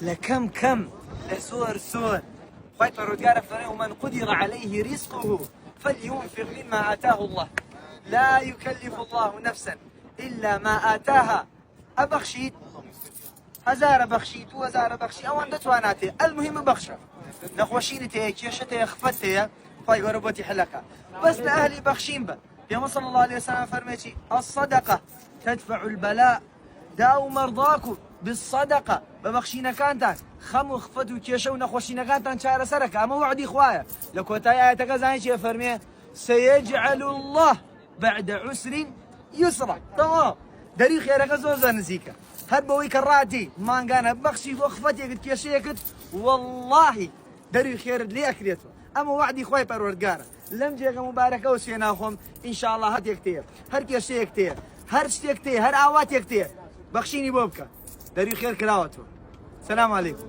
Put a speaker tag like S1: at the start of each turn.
S1: لكم لسور خوي پروردگار فرمي ومن قدر عليه رزقه فلينفق مما آتاه الله لا يكلف الله نفسا إلا ما آتاها أبخشيت هزار بخشيت وهزار بخشي أو عندت واناتي المهم بخشة نخوشينتي كيشتي خفتي خوي قربتي حلقة بس لأهلي بخشين با يا صلى الله عليه وسلم فرميتي الصدقة تدفع البلاء داو مرضاكم بالصدقة ببخشينا كانتان خمو خفتو كيشو نخوشينا كانتان شعر سرك أما وعدي خوايا لكوتاي آياتك زانشي فرمي سيجعل الله بعد عسر يسرا تمام داري خيرك زوزا نسيكا هاد بوي كراتي ما كان بخشي وخفتي قد كيشيكت والله داري خير لي أكليته أما وعدي خواي پروردگار لم جيغا مباركة وسيناهم إن شاء الله هاد يكتير هر كيشي يكتير هر شتي يكتير هر آوات يكتير بخشيني بوبكا داري خير كلاوته. السلام عليكم.